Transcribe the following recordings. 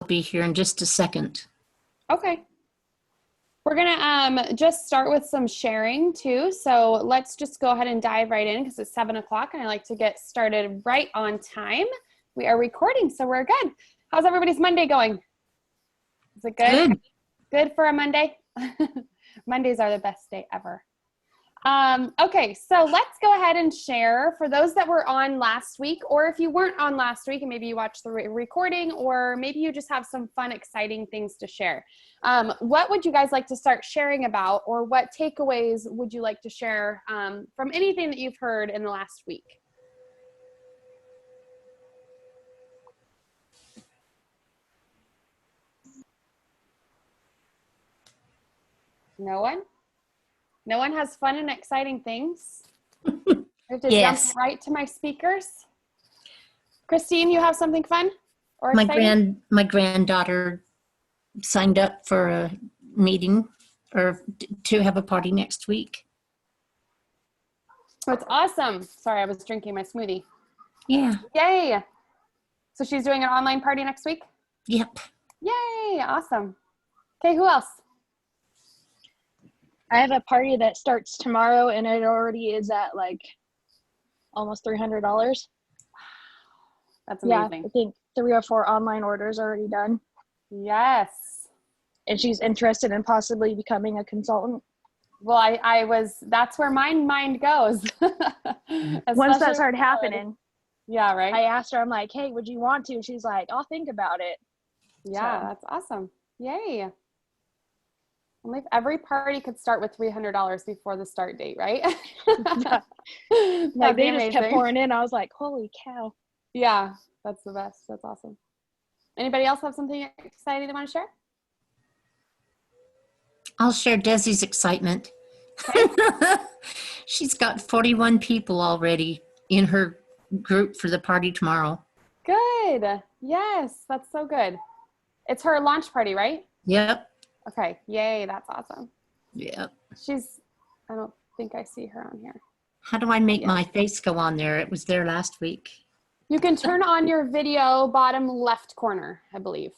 be here in just a second. Okay. We're gonna just start with some sharing too. So let's just go ahead and dive right in because it's 7 o'clock and I like to get started right on time. We are recording, so we're good. How's everybody's Monday going? Is it good? Good. Good for a Monday? Mondays are the best day ever. Okay, so let's go ahead and share for those that were on last week, or if you weren't on last week and maybe you watched the recording, or maybe you just have some fun, exciting things to share. What would you guys like to start sharing about, or what takeaways would you like to share from anything that you've heard in the last week? No one? No one has fun and exciting things? I have to Yes. jump right to my speakers. Christine, you have something fun or exciting? My granddaughter signed up for a meeting or to have a party next week. That's awesome. Sorry, I was drinking my smoothie. Yeah. Yay. So she's doing an online party next week? Yep. Yay. Awesome. Okay, who else? I have a party that starts tomorrow and it already is at like almost $300. That's Yeah, amazing. I think 3 or 4 online orders are already done. Yes. And she's interested in possibly becoming a consultant. Well, I was, that's where my mind goes. Once that started happening. Yeah, right? I asked her, I'm like, hey, would you want to? She's like, I'll think about it. Yeah, So. That's awesome. Yay. Only if every party could start with $300 before the start date, right? Like they just kept pouring in. I was like, holy cow. Yeah, that's the best. That's awesome. Anybody else have something exciting they want to share? I'll share Desi's excitement. Okay. She's got 41 people already in her group for the party tomorrow. Good. Yes, that's so good. It's her launch party, right? Yep. Okay. Yay, that's awesome. Yep. I don't think I see her on here. How do I make my face go on there? It was there last week. You can turn on your video bottom left corner, I believe.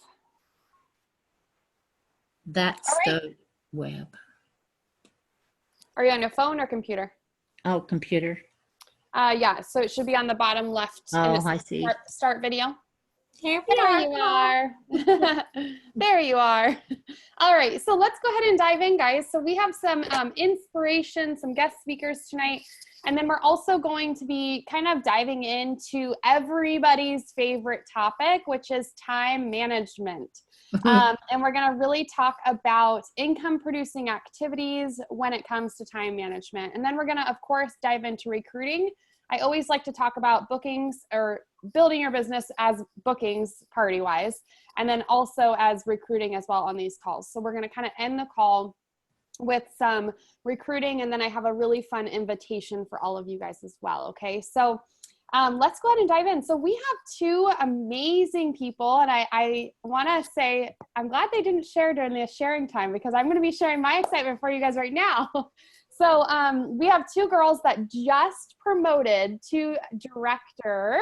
That's the web. Are you on your phone or computer? Oh, computer. Yeah, so it should be on the bottom left. Oh, I see. Start video. There you are. There you are. All right, so let's go ahead and dive in, guys. So we have some inspiration, some guest speakers tonight, and then we're also going to be kind of diving into everybody's favorite topic, which is time management. And we're going to really talk about income producing activities when it comes to time management. And then we're going to, of course, dive into recruiting. I always like to talk about bookings or building your business as bookings party wise, and then also as recruiting as well on these calls. So we're going to kind of end the call with some recruiting, and then I have a really fun invitation for all of you guys as well. Okay. So let's go ahead and dive in. So we have 2 amazing people, and I want to say I'm glad they didn't share during the sharing time because I'm going to be sharing my excitement for you guys right now. So we have 2 girls that just promoted to director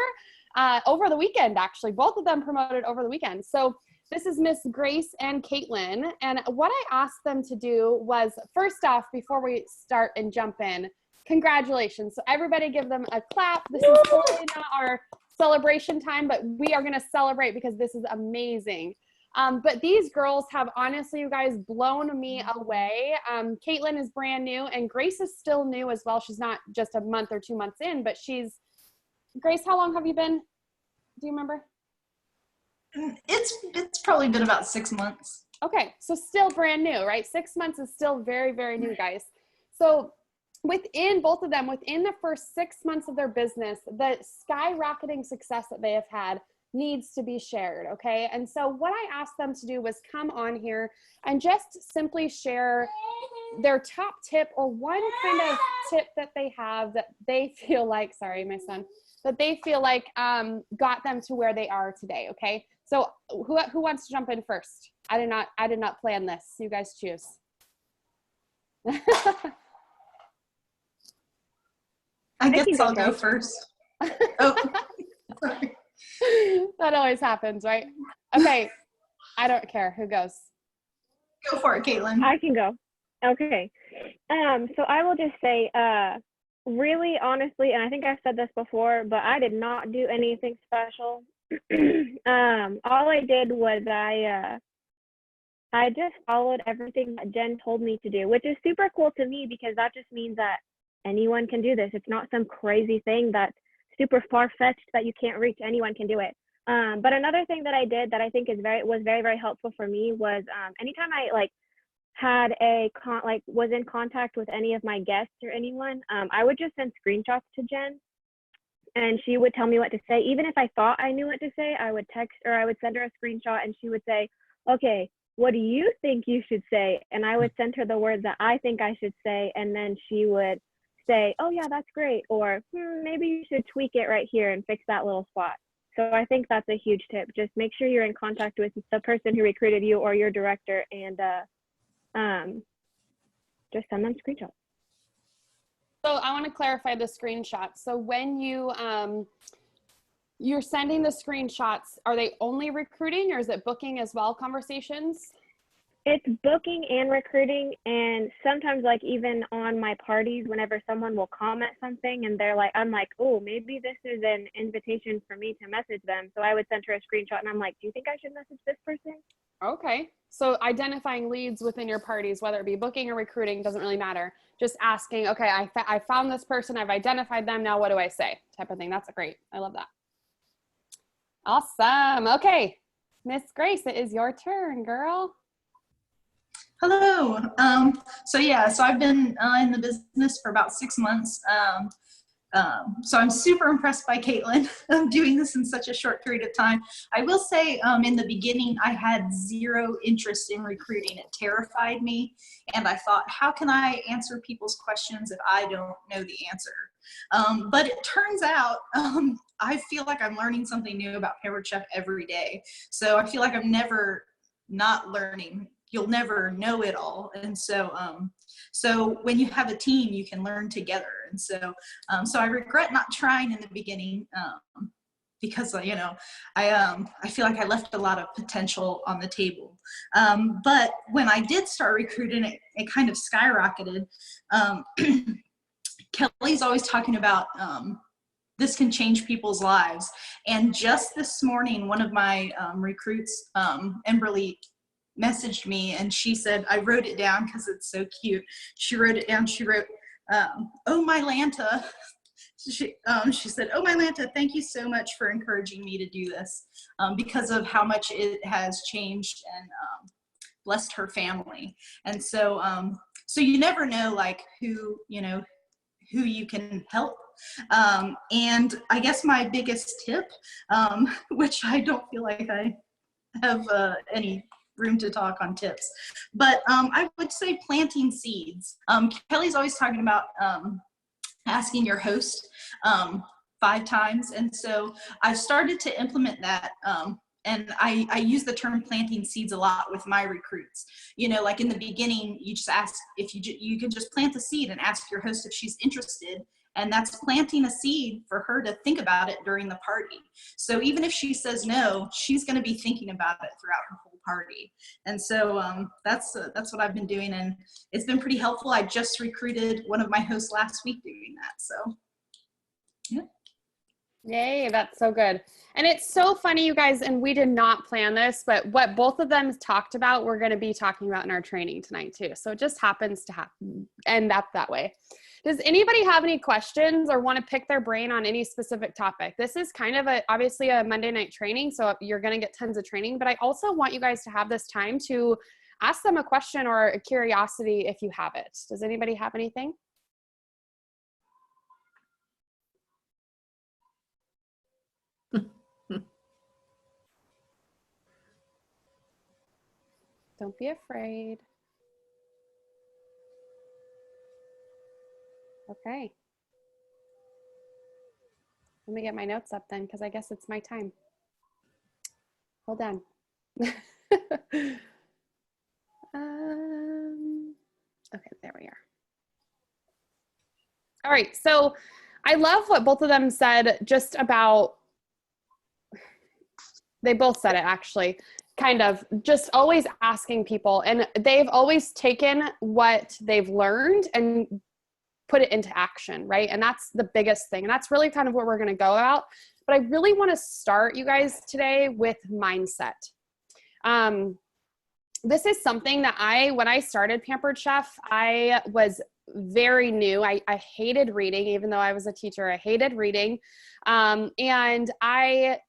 over the weekend, actually. Both of them promoted over the weekend. So this is Miss Grace and Caitlin. And what I asked them to do was, first off, before we start and jump in, congratulations. So everybody give them a clap. This is totally not our celebration time, but we are going to celebrate because this is amazing. But these girls have honestly, you guys, blown me away. Caitlin is brand new and Grace is still new as well. She's not just a month or 2 months in, but Grace, how long have you been? Do you remember? It's probably been about 6 months. Okay. So still brand new, right? 6 months is still very, very new, guys. So within both of them, within the first 6 months of their business, the skyrocketing success that they have had needs to be shared. Okay. And so what I asked them to do was come on here and just simply share their top tip or one kind of tip that they have that they feel like, sorry, my son, that they feel like got them to where they are today. Okay. So who wants to jump in first? I did not plan this. You guys choose. I guess I'll go first. Oh, sorry. That always happens, right? Okay. I don't care who goes. Go for it, Caitlin. I can go. Okay. So I will just say, really honestly, and I think I've said this before, but I did not do anything special. All I did was I just followed everything that Jen told me to do, which is super cool to me because that just means that anyone can do this. It's not some crazy thing that's super far-fetched that you can't reach. Anyone can do it. But another thing that I did that I think was very, very helpful for me was anytime I had was in contact with any of my guests or anyone, I would just send screenshots to Jen and she would tell me what to say. Even if I thought I knew what to say, I would text or I would send her a screenshot and she would say, okay, what do you think you should say? And I would send her the words that I think I should say. And then she would say, oh yeah, that's great. Or maybe you should tweak it right here and fix that little spot. So I think that's a huge tip. Just make sure you're in contact with the person who recruited you or your director and just send them screenshots. So I want to clarify the screenshots. So when you're sending the screenshots, are they only recruiting or is it booking as well conversations? It's booking and recruiting, and sometimes even on my parties, whenever someone will comment something and I'm like, oh, maybe this is an invitation for me to message them. So I would send her a screenshot and I'm like, do you think I should message this person? Okay. So identifying leads within your parties, whether it be booking or recruiting, doesn't really matter. Just asking, okay, I found this person, I've identified them, now what do I say? Type of thing. That's great. I love that. Awesome. Okay. Miss Grace, it is your turn, girl. Hello. So I've been in the business for about 6 months. So I'm super impressed by Caitlin doing this in such a short period of time. I will say in the beginning, I had zero interest in recruiting. It terrified me. And I thought, how can I answer people's questions if I don't know the answer? But it turns out I feel like I'm learning something new about PowerChef every day. So I feel like I'm never not learning. You'll never know it all. And so when you have a team, you can learn together. And so I regret not trying in the beginning because, I feel like I left a lot of potential on the table. But when I did start recruiting, it kind of skyrocketed. Kelly's always talking about this can change people's lives. And just this morning, one of my recruits, Emberly, messaged me and she said, I wrote it down because it's so cute. She wrote it down. She wrote, oh, my Lanta. She said, oh, my Lanta, thank you so much for encouraging me to do this because of how much it has changed and blessed her family. And so, so you never know who you can help. And I guess my biggest tip, which I don't feel like I have any room to talk on tips, but I would say planting seeds. Kelly's always talking about asking your host 5 times, and so I've started to implement that. And I use the term planting seeds a lot with my recruits. Like in the beginning, you just ask if you can just plant a seed and ask your host if she's interested. And that's planting a seed for her to think about it during the party. So even if she says no, she's going to be thinking about it throughout her whole party. And so that's what I've been doing, and it's been pretty helpful. I just recruited one of my hosts last week doing that. So, yeah. Yay, that's so good. And it's so funny, you guys, and we did not plan this, but what both of them talked about, we're going to be talking about in our training tonight too. So it just happens to happen, end up that way. Does anybody have any questions or want to pick their brain on any specific topic? This is kind of obviously a Monday night training, so you're going to get tons of training, but I also want you guys to have this time to ask them a question or a curiosity if you have it. Does anybody have anything? Don't be afraid. Okay. Let me get my notes up then, because I guess it's my time. Hold on. Okay, there we are. All right, so I love what both of them said just about, they both said it actually. kind of just always asking people, and they've always taken what they've learned and put it into action, right? And that's the biggest thing. And that's really kind of what we're going to go about. But I really want to start you guys today with mindset. This is something that when I started Pampered Chef, I was very new. I hated reading, even though I was a teacher. I hated reading. And I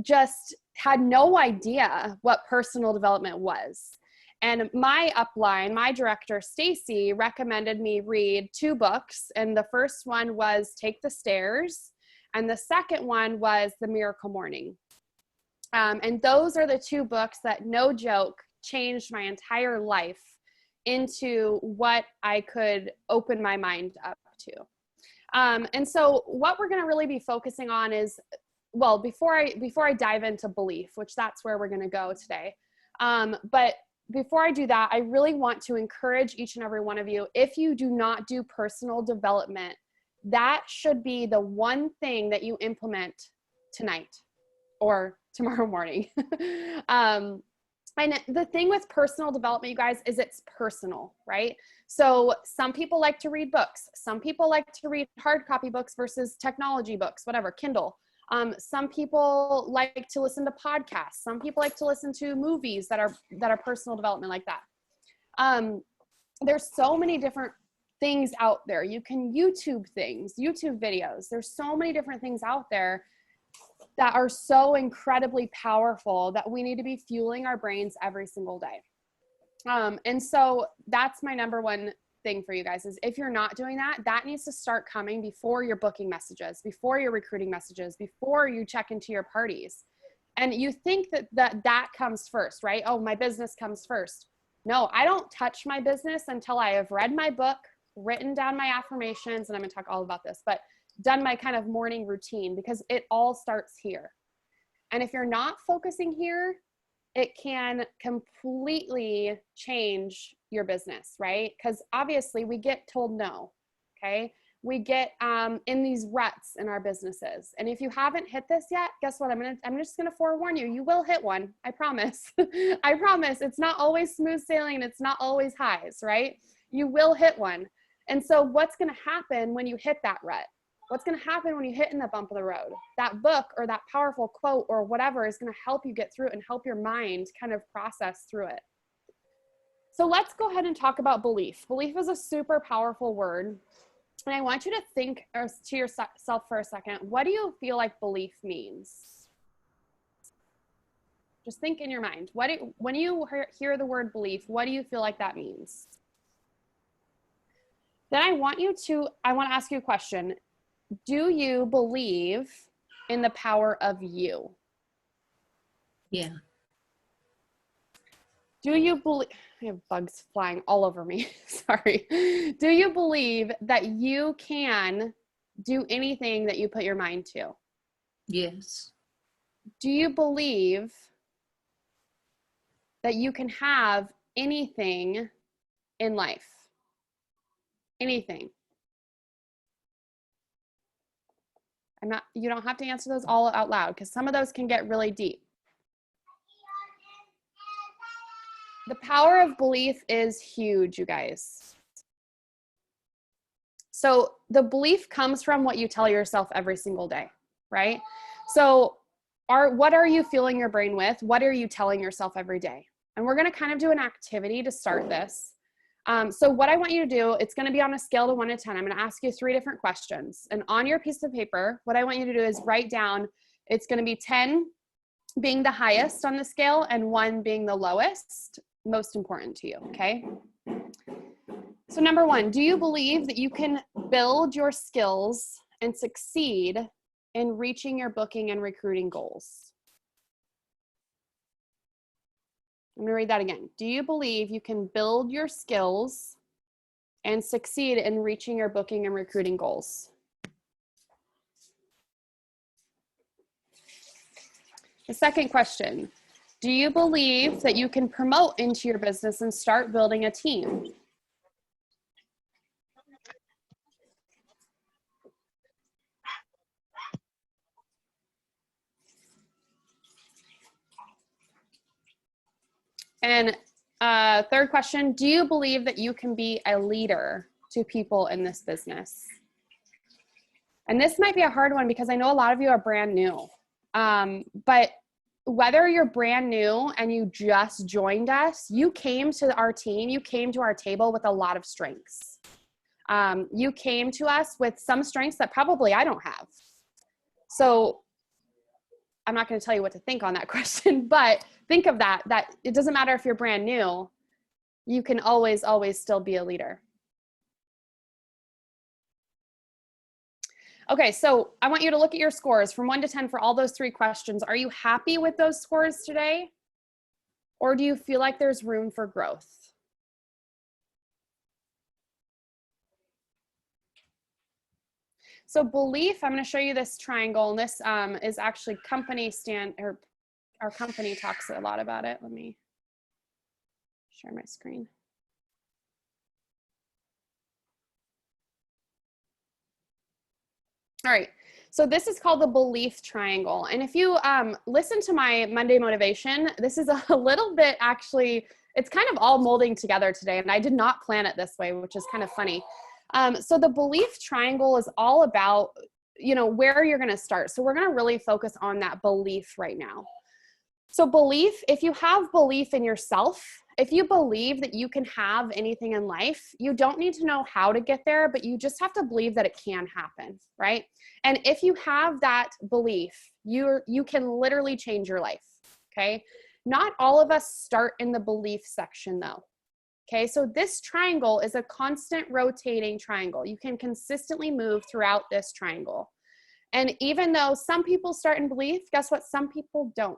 just had no idea what personal development was. And my upline, my director, Stacy, recommended me read 2 books. And the first one was Take the Stairs. And the second one was The Miracle Morning. And those are the 2 books that, no joke, changed my entire life into what I could open my mind up to. And so what we're going to really be focusing on is, well, before I dive into belief, which that's where we're going to go today. But before I do that, I really want to encourage each and every one of you, if you do not do personal development, that should be the one thing that you implement tonight or tomorrow morning. And the thing with personal development, you guys, is it's personal, right? So some people like to read books. Some people like to read hard copy books versus technology books, whatever, Kindle. Some people like to listen to podcasts. Some people like to listen to movies that are personal development like that. There's so many different things out there. You can YouTube things, YouTube videos. There's so many different things out there that are so incredibly powerful that we need to be fueling our brains every single day. And so that's my number one thing for you guys, is if you're not doing that, that needs to start coming before your booking messages, before your recruiting messages, before you check into your parties. And you think that comes first, right? Oh, my business comes first. No, I don't touch my business until I have read my book, written down my affirmations, and I'm going to talk all about this, but done my kind of morning routine, because it all starts here. And if you're not focusing here, it can completely change your business, right? Because obviously we get told no, okay? We get in these ruts in our businesses. And if you haven't hit this yet, guess what? I'm just gonna forewarn you. You will hit one, I promise. I promise. It's not always smooth sailing and it's not always highs, right? You will hit one. And so what's gonna happen when you hit that rut? What's going to happen when you hit in the bump of the road? That book or that powerful quote or whatever is going to help you get through it and help your mind kind of process through it. So let's go ahead and talk about belief. Belief is a super powerful word. And I want you to think to yourself for a second, what do you feel like belief means? Just think in your mind. When you hear the word belief, what do you feel like that means? Then I want to ask you a question. Do you believe in the power of you? Yeah. Do you believe, I have bugs flying all over me, sorry. Do you believe that you can do anything that you put your mind to? Yes. Do you believe that you can have anything in life? Anything. You don't have to answer those all out loud, because some of those can get really deep. The power of belief is huge, you guys. So the belief comes from what you tell yourself every single day, right? So what are you fueling your brain with? What are you telling yourself every day? And we're going to kind of do an activity to start this. So what I want you to do, it's going to be on a scale to 1 to 10. I'm going to ask you 3 different questions. And on your piece of paper, what I want you to do is write down, it's going to be 10 being the highest on the scale and 1 being the lowest, most important to you, okay? So number 1, do you believe that you can build your skills and succeed in reaching your booking and recruiting goals? I'm going to read that again. Do you believe you can build your skills and succeed in reaching your booking and recruiting goals? The second question, do you believe that you can promote into your business and start building a team? And third question, do you believe that you can be a leader to people in this business? And this might be a hard one because I know a lot of you are brand new. But whether you're brand new and you just joined us, you came to our team, you came to our table with a lot of strengths. You came to us with some strengths that probably I don't have. So I'm not going to tell you what to think on that question, but think of that it doesn't matter if you're brand new, you can always still be a leader. Okay, so I want you to look at your scores from 1 to 10 for all those 3 questions. Are you happy with those scores today? Or do you feel like there's room for growth? So belief, I'm going to show you this triangle, and this is actually our company talks a lot about it. Let me share my screen. All right, so this is called the belief triangle. And if you listen to my Monday motivation, this is a little bit actually, it's kind of all molding together today, and I did not plan it this way, which is kind of funny. So the belief triangle is all about, where you're going to start. So we're going to really focus on that belief right now. So belief, if you have belief in yourself, if you believe that you can have anything in life, you don't need to know how to get there, but you just have to believe that it can happen, right? And if you have that belief, you can literally change your life, okay? Not all of us start in the belief section though. Okay, so this triangle is a constant rotating triangle. You can consistently move throughout this triangle. And even though some people start in belief, guess what? Some people don't,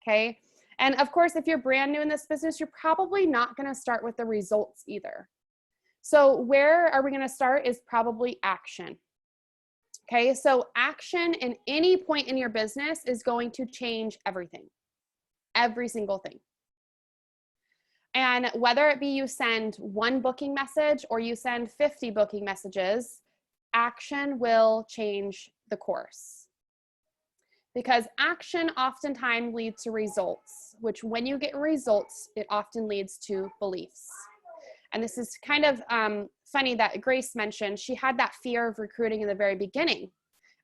okay? And of course, if you're brand new in this business, you're probably not gonna start with the results either. So where are we gonna start is probably action. Okay, so action in any point in your business is going to change everything, every single thing. And whether it be you send 1 booking message or you send 50 booking messages, action will change the course. Because action oftentimes leads to results, which when you get results, it often leads to beliefs. And this is kind of funny that Grace mentioned, she had that fear of recruiting in the very beginning.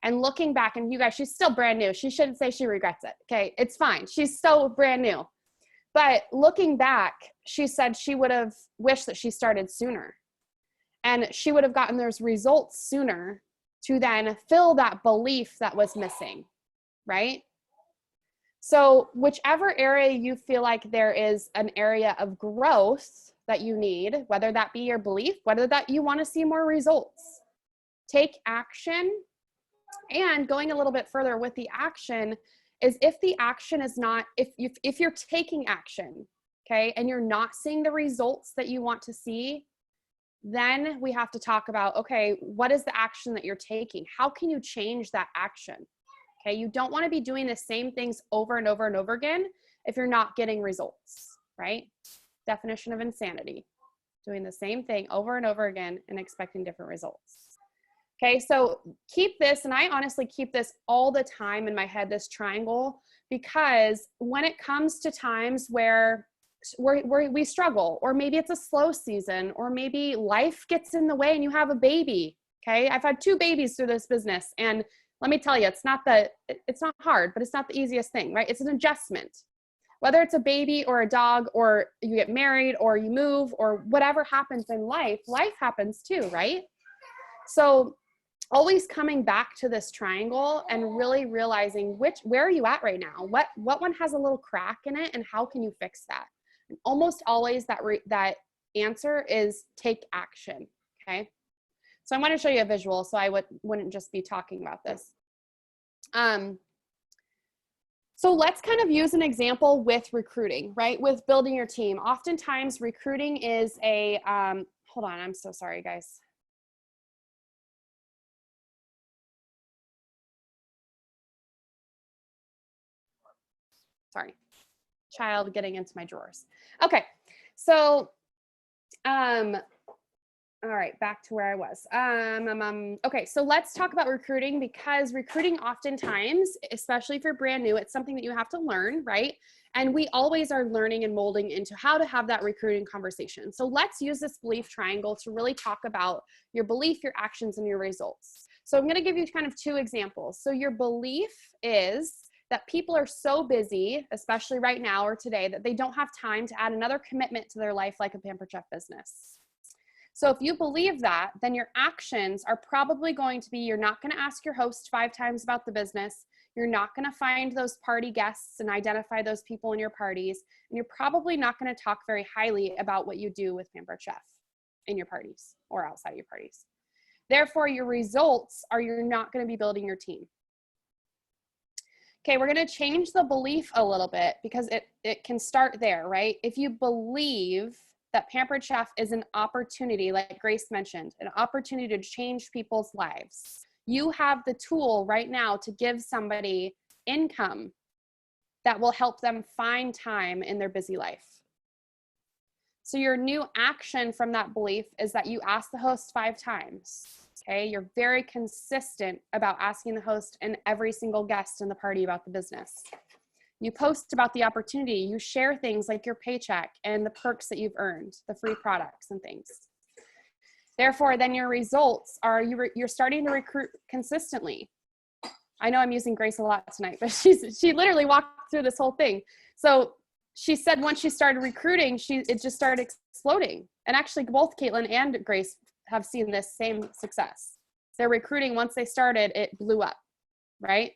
And looking back, and you guys, she's still brand new. She shouldn't say she regrets it, okay? It's fine, she's so brand new. But looking back, she said she would have wished that she started sooner. And she would have gotten those results sooner to then fill that belief that was missing, right? So whichever area you feel like there is an area of growth that you need, whether that be your belief, whether that you want to see more results, take action. And going a little bit further with the action is if the action is not, if you're taking action, okay, and you're not seeing the results that you want to see, then we have to talk about, okay, what is the action that you're taking? How can you change that action? Okay, you don't want to be doing the same things over and over and over again if you're not getting results, right? Definition of insanity, doing the same thing over and over again and expecting different results. Okay, so keep this, and I honestly keep this all the time in my head, this triangle, because when it comes to times where we struggle, or maybe it's a slow season, or maybe life gets in the way and you have a baby, okay? I've had 2 babies through this business, and let me tell you, it's not hard, but it's not the easiest thing, right? It's an adjustment. Whether it's a baby or a dog, or you get married, or you move, or whatever happens in life, life happens too, right? So always coming back to this triangle and really realizing where are you at right now? What one has a little crack in it, and how can you fix that? And almost always that answer is take action, okay? So I want to show you a visual so I wouldn't just be talking about this. So let's kind of use an example with recruiting, right? With building your team. Oftentimes recruiting is a, hold on, I'm so sorry, guys. Sorry, child getting into my drawers. Okay, so, all right, back to where I was. Okay, so let's talk about recruiting, because recruiting oftentimes, especially if you're brand new, it's something that you have to learn, right? And we always are learning and molding into how to have that recruiting conversation. So let's use this belief triangle to really talk about your belief, your actions, and your results. So I'm going to give you kind of 2 examples. So your belief is that people are so busy, especially right now or today, that they don't have time to add another commitment to their life like a Pampered Chef business. So if you believe that, then your actions are probably going to be, you're not going to ask your host 5 times about the business. You're not going to find those party guests and identify those people in your parties. And you're probably not going to talk very highly about what you do with Pampered Chef in your parties or outside of your parties. Therefore, your results are you're not going to be building your team. Okay, we're going to change the belief a little bit because it can start there, right? If you believe that Pampered Chef is an opportunity, like Grace mentioned, an opportunity to change people's lives, you have the tool right now to give somebody income that will help them find time in their busy life. So your new action from that belief is that you ask the host 5 times. Okay, you're very consistent about asking the host and every single guest in the party about the business. You post about the opportunity. You share things like your paycheck and the perks that you've earned, the free products and things. Therefore, then your results are you're starting to recruit consistently. I know I'm using Grace a lot tonight, but she literally walked through this whole thing. So she said once she started recruiting, it just started exploding. And actually both Caitlin and Grace have seen this same success. Their recruiting, once they started, it blew up, right?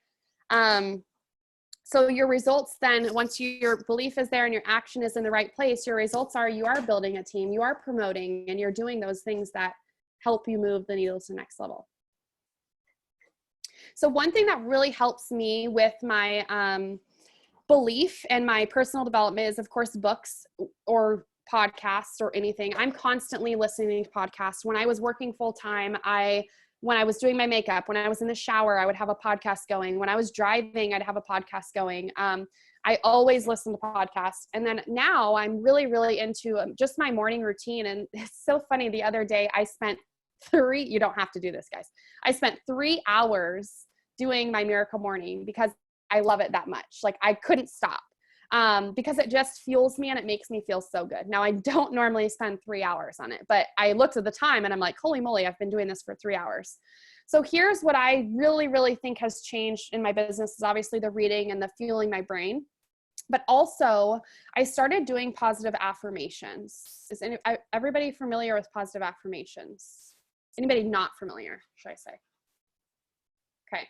So your results then, once your belief is there and your action is in the right place, your results are you are building a team, you are promoting, and you're doing those things that help you move the needle to the next level. So one thing that really helps me with my belief and my personal development is, of course, books or podcasts or anything. I'm constantly listening to podcasts. When I was working full time, when I was doing my makeup, when I was in the shower, I would have a podcast going. When I was driving, I'd have a podcast going. I always listen to podcasts. And then now I'm really, really into just my morning routine. And it's so funny. The other day I spent you don't have to do this, guys. I spent 3 hours doing my Miracle Morning because I love it that much. Like I couldn't stop. Because it just fuels me and it makes me feel so good. Now I don't normally spend 3 hours on it, but I looked at the time and I'm like, holy moly, I've been doing this for 3 hours. So here's what I really, really think has changed in my business is obviously the reading and the fueling my brain, but also I started doing positive affirmations. Is everybody familiar with positive affirmations? Anybody not familiar, should I say? Okay.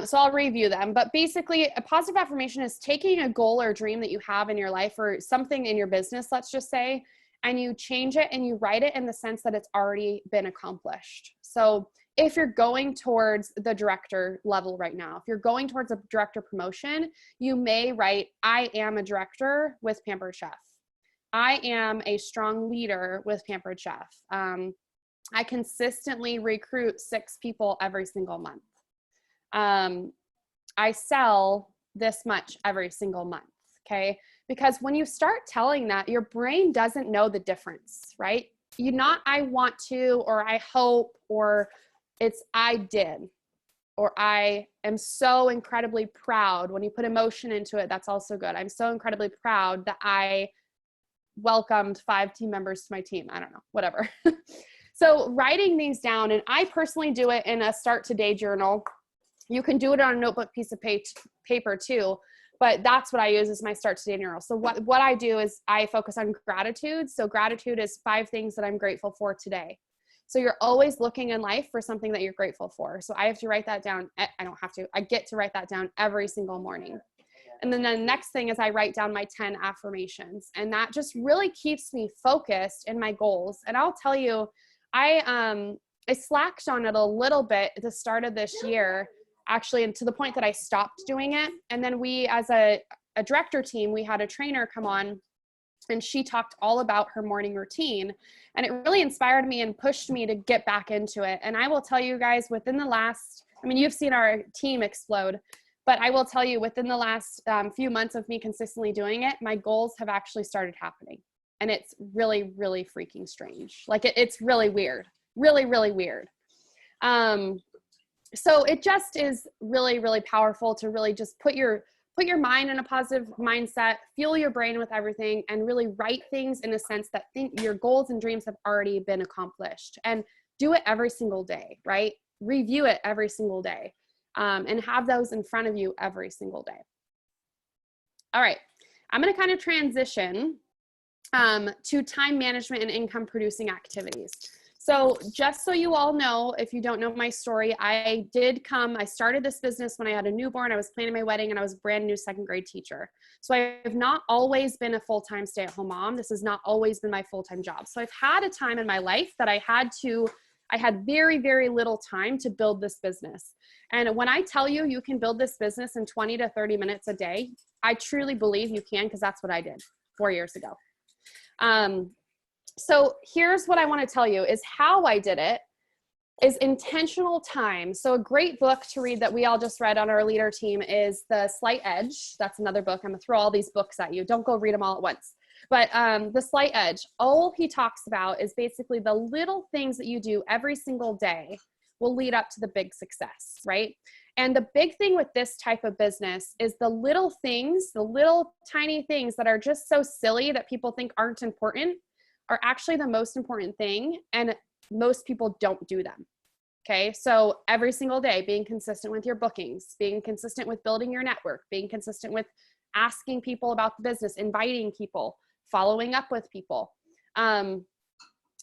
So I'll review them, but basically a positive affirmation is taking a goal or dream that you have in your life or something in your business, let's just say, and you change it and you write it in the sense that it's already been accomplished. So if you're going towards the director level right now, if you're going towards a director promotion, you may write, I am a director with Pampered Chef. I am a strong leader with Pampered Chef. I consistently recruit 6 people every single month. I sell this much every single month. Okay. Because when you start telling that, your brain doesn't know the difference, right? You not, I want to, or I hope, or it's, I did, or I am so incredibly proud. When you put emotion into it, that's also good. I'm so incredibly proud that I welcomed 5 team members to my team. I don't know, whatever. So writing these down, and I personally do it in a start today journal. You can do it on a notebook piece of paper too, but that's what I use as my start today journal. So what I do is I focus on gratitude. So gratitude is 5 things that I'm grateful for today. So you're always looking in life for something that you're grateful for. So I have to write that down. I don't have to, I get to write that down every single morning. And then the next thing is I write down my 10 affirmations, and that just really keeps me focused in my goals. And I'll tell you, I slacked on it a little bit at the start of this year, actually, and to the point that I stopped doing it. And then we, as a director team, we had a trainer come on and she talked all about her morning routine. And it really inspired me and pushed me to get back into it. And I will tell you guys, within the last, I mean, you've seen our team explode, but I will tell you within the last few months of me consistently doing it, my goals have actually started happening. And it's really, really freaking strange. Like it's really weird, really, really weird. So it just is really, really powerful to really just put your put your mind in a positive mindset, fuel your brain with everything, and really write things in a sense that think your goals and dreams have already been accomplished. And do it every single day, right? Review it every single day, and have those in front of you every single day. All right, I'm going to kind of transition to time management and income producing activities. So just so you all know, if you don't know my story, I started this business when I had a newborn. I was planning my wedding and I was a brand new second grade teacher. So I have not always been a full-time stay-at-home mom. This has not always been my full-time job. So I've had a time in my life that I had very, very little time to build this business. And when I tell you, you can build this business in 20 to 30 minutes a day, I truly believe you can, because that's what I did 4 years ago. So here's what I want to tell you is how I did it is intentional time. So a great book to read that we all just read on our leader team is The Slight Edge. That's another book. I'm gonna throw all these books at you. Don't go read them all at once. But The Slight Edge, all he talks about is basically the little things that you do every single day will lead up to the big success, right? And the big thing with this type of business is the little things, the little tiny things that are just so silly that people think aren't important are actually the most important thing, and most people don't do them. Okay, so every single day, being consistent with your bookings, being consistent with building your network, being consistent with asking people about the business, inviting people, following up with people.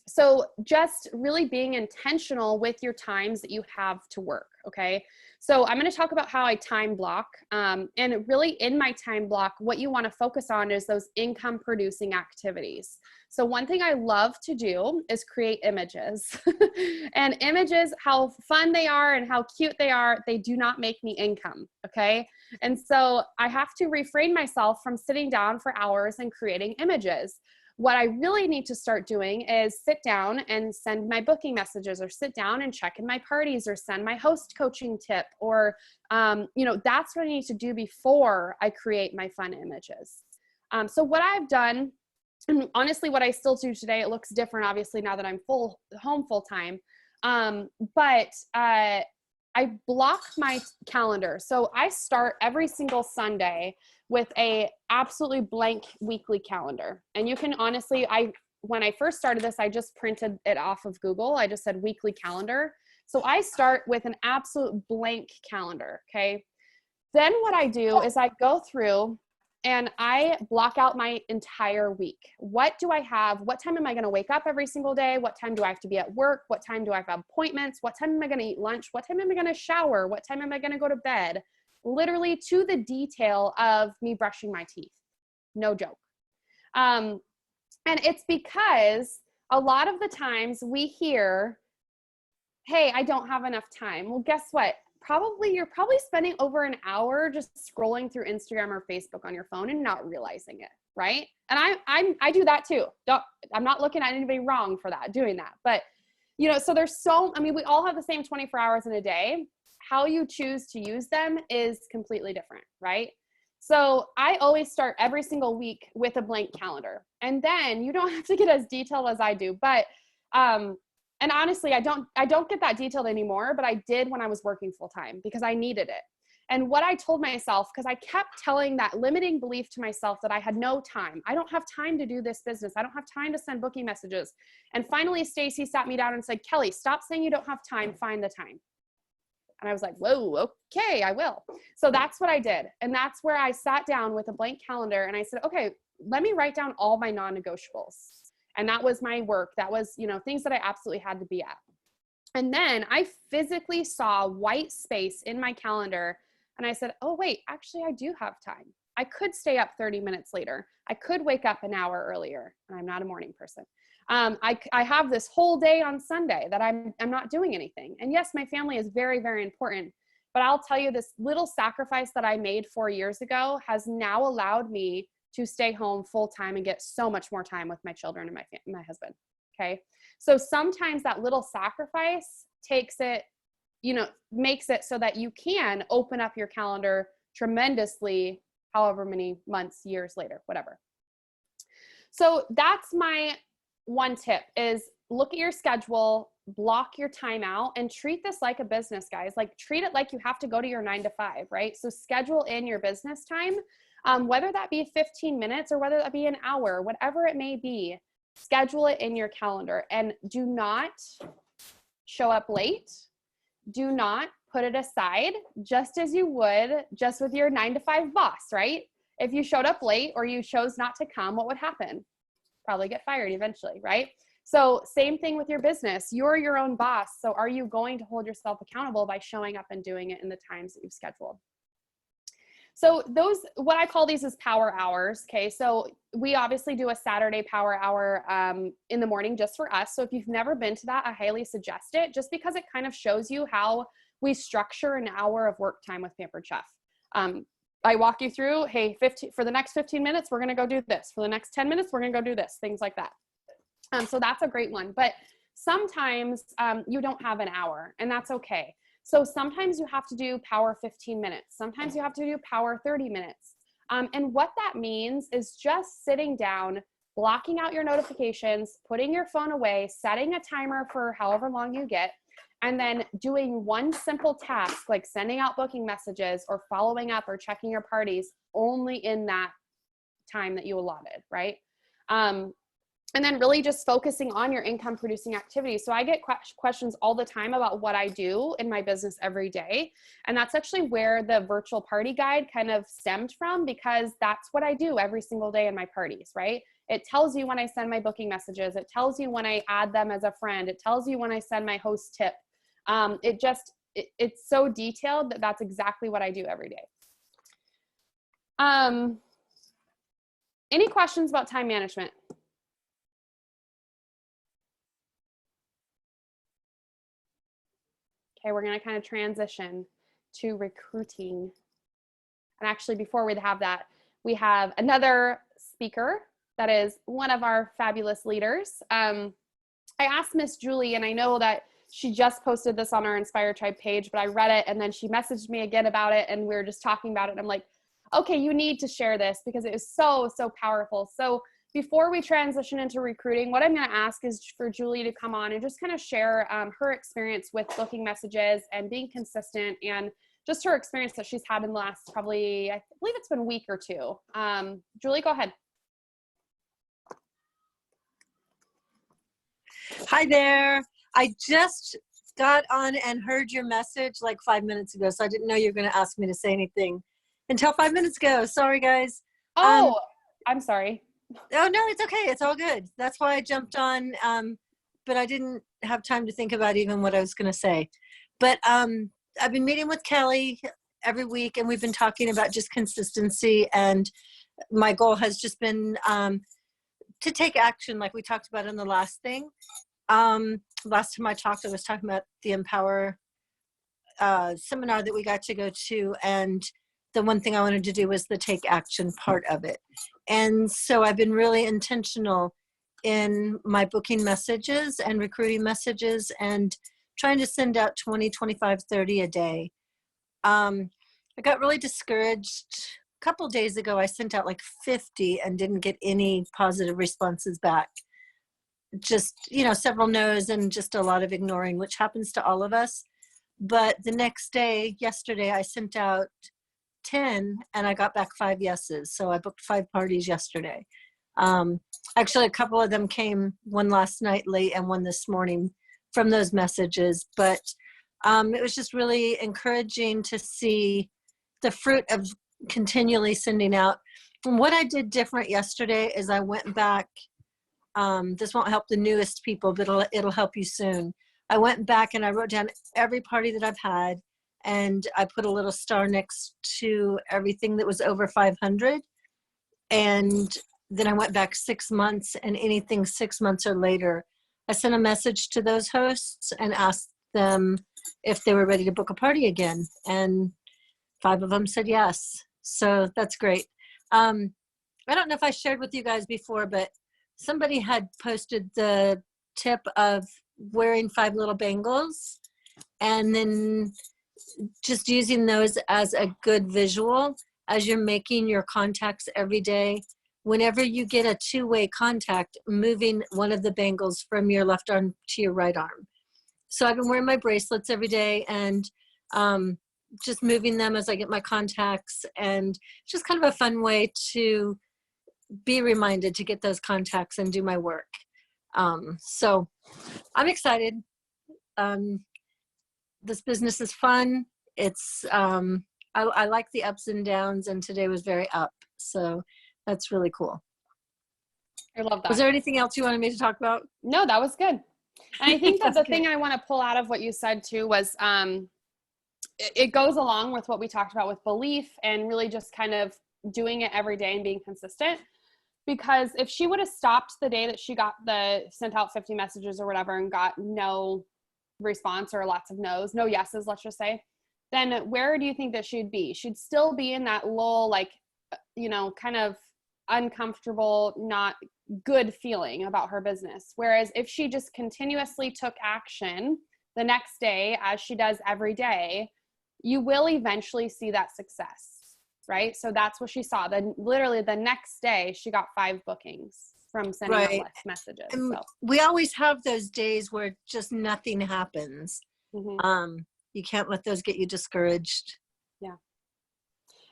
So just really being intentional with your times that you have to work, okay? So I'm gonna talk about how I time block. And really in my time block, what you wanna focus on is those income producing activities. So one thing I love to do is create images. And images, how fun they are and how cute they are, they do not make me income, okay? And so I have to refrain myself from sitting down for hours and creating images. What I really need to start doing is sit down and send my booking messages, or sit down and check in my parties, or send my host coaching tip, or, that's what I need to do before I create my fun images. So what I've done, and honestly, what I still do today, it looks different, obviously, now that I'm home full time. But I block my calendar. So I start every single Sunday with a absolutely blank weekly calendar. And you can honestly, when I first started this, I just printed it off of Google. I just said weekly calendar. So I start with an absolute blank calendar, okay? Then what I do is I go through and I block out my entire week. What do I have? What time am I gonna wake up every single day? What time do I have to be at work? What time do I have appointments? What time am I gonna eat lunch? What time am I gonna shower? What time am I gonna go to bed? Literally to the detail of me brushing my teeth. No joke. And it's because a lot of the times we hear, hey, I don't have enough time. Well, guess what? You're probably spending over an hour just scrolling through Instagram or Facebook on your phone and not realizing it, right? And I do that too. I'm not looking at anybody wrong for doing that. But, so we all have the same 24 hours in a day. How you choose to use them is completely different, right? So I always start every single week with a blank calendar. And then you don't have to get as detailed as I do, but, and honestly, I don't get that detailed anymore, but I did when I was working full time because I needed it. And what I told myself, because I kept telling that limiting belief to myself that I had no time. I don't have time to do this business. I don't have time to send booking messages. And finally, Stacy sat me down and said, Kelly, stop saying you don't have time, find the time. And I was like, whoa, okay, I will. So that's what I did. And that's where I sat down with a blank calendar and I said, okay, let me write down all my non-negotiables. And that was my work. That was, things that I absolutely had to be at. And then I physically saw white space in my calendar. And I said, oh, wait, actually, I do have time. I could stay up 30 minutes later. I could wake up an hour earlier. And I'm not a morning person. I have this whole day on Sunday that I'm not doing anything. And yes, my family is very, very important. But I'll tell you, this little sacrifice that I made 4 years ago has now allowed me to stay home full time and get so much more time with my children and my husband. Okay. So sometimes that little sacrifice makes it so that you can open up your calendar tremendously, however many months, years later, whatever. So that's my one tip is look at your schedule, block your time out and treat this like a business, guys. Like treat it like you have to go to your 9 to 5, right? So schedule in your business time, whether that be 15 minutes or whether that be an hour, whatever it may be, schedule it in your calendar and do not show up late. Do not put it aside just as you would just with your 9 to 5 boss, right? If you showed up late or you chose not to come, what would happen? Probably get fired eventually, right? So same thing with your business. You're your own boss. So are you going to hold yourself accountable by showing up and doing it in the times that you've scheduled? So those, what I call these is power hours. Okay. So we obviously do a Saturday power hour in the morning just for us. So if you've never been to that, I highly suggest it, just because it kind of shows you how we structure an hour of work time with Pampered Chef. I walk you through, hey, for the next 15 minutes, we're going to go do this. For the next 10 minutes, we're going to go do this, things like that. So that's a great one. But sometimes you don't have an hour, and that's okay. So sometimes you have to do power 15 minutes. Sometimes you have to do power 30 minutes. And what that means is just sitting down, blocking out your notifications, putting your phone away, setting a timer for however long you get, and then doing one simple task like sending out booking messages or following up or checking your parties only in that time that you allotted, right? And then really just focusing on your income producing activities. So I get questions all the time about what I do in my business every day. And that's actually where the virtual party guide kind of stemmed from, because that's what I do every single day in my parties, right? It tells you when I send my booking messages. It tells you when I add them as a friend. It tells you when I send my host tip. It's so detailed that that's exactly what I do every day. Any questions about time management? Okay, we're going to kind of transition to recruiting. And actually, before we have that, we have another speaker that is one of our fabulous leaders. I asked Miss Julie, and I know that she just posted this on our Inspire Tribe page, but I read it and then she messaged me again about it, and we were just talking about it. And I'm like, okay, you need to share this because it is so, so powerful. So before we transition into recruiting, what I'm going to ask is for Julie to come on and just kind of share her experience with booking messages and being consistent, and just her experience that she's had in the last probably, I believe it's been a week or two. Julie, go ahead. Hi there. I just got on and heard your message like 5 minutes ago, so I didn't know you were going to ask me to say anything until 5 minutes ago. Sorry, guys. Oh, I'm sorry. Oh, no, it's okay. It's all good. That's why I jumped on, but I didn't have time to think about even what I was going to say. But I've been meeting with Kelly every week, and we've been talking about just consistency, and my goal has just been to take action like we talked about in the last thing. Last time I talked, I was talking about the Empower seminar that we got to go to, and the one thing I wanted to do was the take action part of it. And so I've been really intentional in my booking messages and recruiting messages and trying to send out 20, 25, 30 a day. I got really discouraged. A couple days ago, I sent out like 50 and didn't get any positive responses back. Just, you know, several no's and just a lot of ignoring, which happens to all of us. But the next day, yesterday, I sent out 10 and I got back 5 yeses. So I booked 5 parties yesterday. Actually, a couple of them came, one last night late and one this morning from those messages. But it was just really encouraging to see the fruit of continually sending out. And what I did different yesterday is I went back. This won't help the newest people, but it'll help you soon. I went back and I wrote down every party that I've had, and I put a little star next to everything that was over 500. And then I went back 6 months, and anything 6 months or later, I sent a message to those hosts and asked them if they were ready to book a party again. And 5 of them said yes. So that's great. I don't know if I shared with you guys before, but somebody had posted the tip of wearing 5 little bangles and then just using those as a good visual as you're making your contacts every day. Whenever you get a 2-way contact, moving one of the bangles from your left arm to your right arm. So I've been wearing my bracelets every day and just moving them as I get my contacts, and it's just kind of a fun way to be reminded to get those contacts and do my work. So I'm excited. This business is fun. It's I like the ups and downs, and today was very up. So that's really cool. I love that. Was there anything else you wanted me to talk about? No, that was good. And I think that the That's thing I want to pull out of what you said too was it goes along with what we talked about with belief and really just kind of doing it every day and being consistent. Because if she would have stopped the day that she got sent out 50 messages or whatever and got no response or lots of no's, no yeses, let's just say, then where do you think that she'd be? She'd still be in that lull, like, you know, kind of uncomfortable, not good feeling about her business. Whereas if she just continuously took action the next day, as she does every day, you will eventually see that success, right? So that's what she saw. Then literally the next day she got 5 bookings from sending out Right. messages. And So we always have those days where just nothing happens. mhm. You can't let those get you discouraged.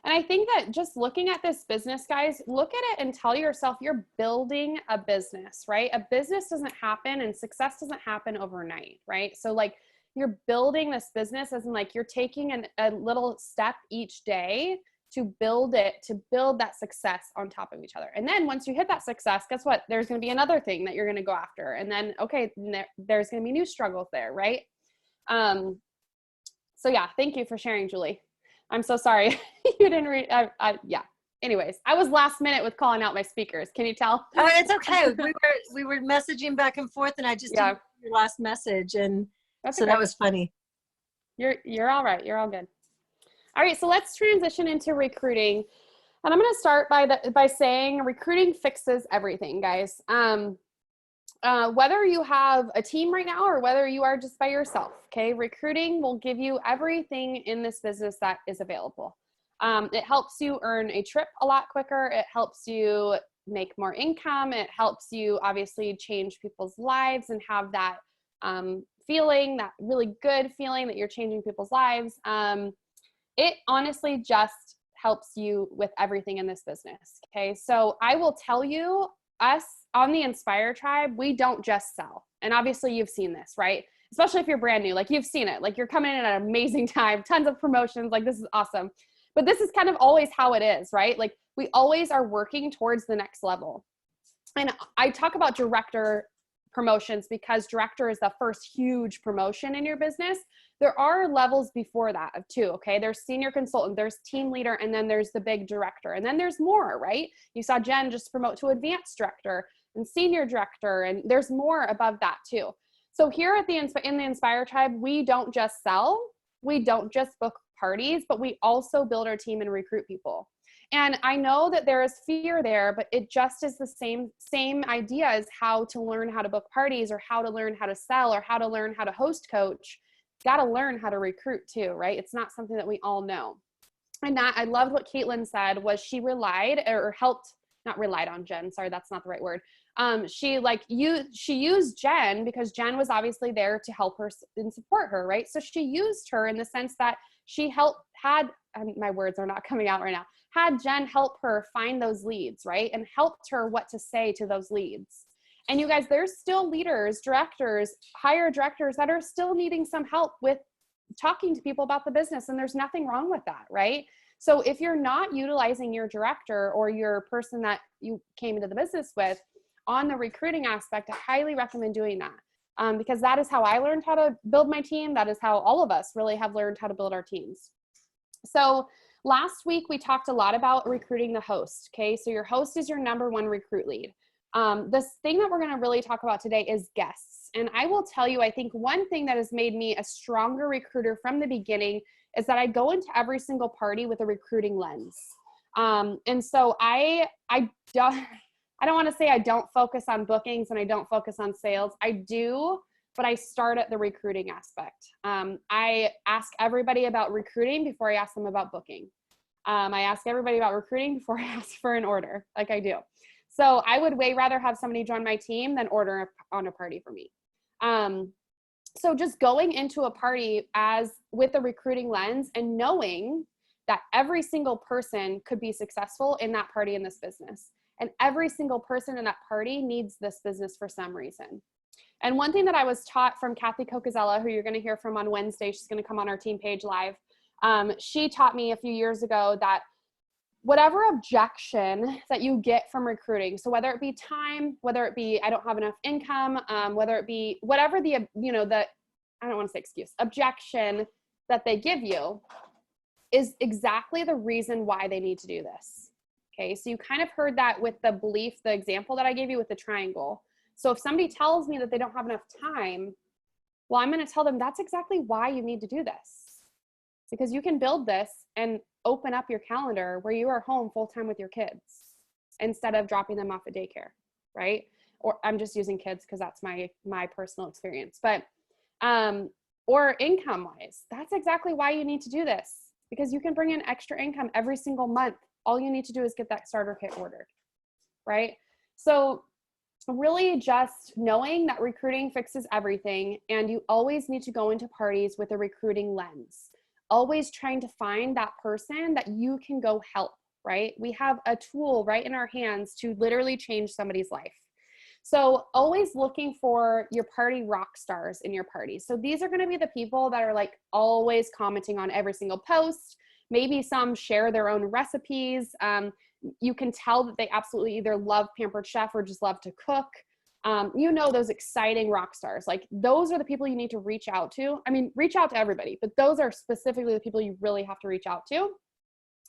And I think that just looking at this business, guys, look at it and tell yourself you're building a business, right? A business doesn't happen and success doesn't happen overnight, right? So like you're building this business as in like you're taking a little step each day to build that success on top of each other. And then once you hit that success, guess what? There's going to be another thing that you're going to go after. And then, okay, there's going to be new struggles there, right? So yeah, thank you for sharing, Julie. I'm so sorry you didn't read. Yeah. Anyways, I was last minute with calling out my speakers. Can you tell? Oh, it's okay. We were messaging back and forth, and I just didn't hear your last message, and That's so okay. that was funny. You're all right. You're all good. All right, so let's transition into recruiting, and I'm going to start by saying recruiting fixes everything, guys. Whether you have a team right now or whether you are just by yourself, okay, recruiting will give you everything in this business that is available. It helps you earn a trip a lot quicker. It helps you make more income. It helps you obviously change people's lives and have that feeling, that really good feeling that you're changing people's lives. It honestly just helps you with everything in this business, okay? So I will tell you, us on the Inspire Tribe, we don't just sell. And obviously you've seen this, right? Especially if you're brand new, like you've seen it, like you're coming in at an amazing time, tons of promotions, like this is awesome. But this is kind of always how it is, right? Like we always are working towards the next level. And I talk about director promotions because director is the first huge promotion in your business. There are levels before that too, okay? There's senior consultant, there's team leader, and then there's the big director. And then there's more, right? You saw Jen just promote to advanced director and senior director, and there's more above that too. So here at in the Inspire Tribe, we don't just sell, we don't just book parties, but we also build our team and recruit people. And I know that there is fear there, but it just is the same idea as how to learn how to book parties or how to learn how to sell or how to learn how to host coach. Got to learn how to recruit too, right? It's not something that we all know. And that I loved what Caitlin said was she relied or helped, not relied on Jen. Sorry, that's not the right word. She used Jen because Jen was obviously there to help her and support her, right? So she used her in the sense that she my words are not coming out right now, had Jen help her find those leads, right? And helped her what to say to those leads. And you guys, there's still leaders, directors, higher directors that are still needing some help with talking to people about the business. And there's nothing wrong with that, right? So if you're not utilizing your director or your person that you came into the business with on the recruiting aspect, I highly recommend doing that. Because that is how I learned how to build my team. That is how all of us really have learned how to build our teams. So last week, we talked a lot about recruiting the host, okay? So your host is your number one recruit lead. This thing that we're gonna really talk about today is guests. And I will tell you, I think one thing that has made me a stronger recruiter from the beginning is that I go into every single party with a recruiting lens. And so I don't want to say I don't focus on bookings and I don't focus on sales. I do, but I start at the recruiting aspect. I ask everybody about recruiting before I ask them about booking. I ask everybody about recruiting before I ask for an order, like I do. So I would way rather have somebody join my team than order on a party for me. So just going into a party with a recruiting lens and knowing that every single person could be successful in that party in this business. And every single person in that party needs this business for some reason. And one thing that I was taught from Kathy Cocazella, who you're going to hear from on Wednesday, she's going to come on our team page live. She taught me a few years ago that whatever objection that you get from recruiting, so whether it be time, whether it be I don't have enough income, whether it be whatever the, I don't want to say excuse, objection that they give you is exactly the reason why they need to do this. Okay, so you kind of heard that with the belief, the example that I gave you with the triangle. So if somebody tells me that they don't have enough time, well, I'm going to tell them that's exactly why you need to do this. Because you can build this and open up your calendar where you are home full time with your kids instead of dropping them off at daycare, right? Or I'm just using kids because that's my personal experience. But, or income wise, that's exactly why you need to do this, because you can bring in extra income every single month. All you need to do is get that starter kit ordered, right? So really just knowing that recruiting fixes everything, and you always need to go into parties with a recruiting lens, always trying to find that person that you can go help, right? We have a tool right in our hands to literally change somebody's life. So always looking for your party rock stars in your party. So these are going to be the people that are like always commenting on every single post. Maybe some share their own recipes. You can tell that they absolutely either love Pampered Chef or just love to cook. Those exciting rock stars, like those are the people you need to reach out to. I mean, reach out to everybody, but those are specifically the people you really have to reach out to.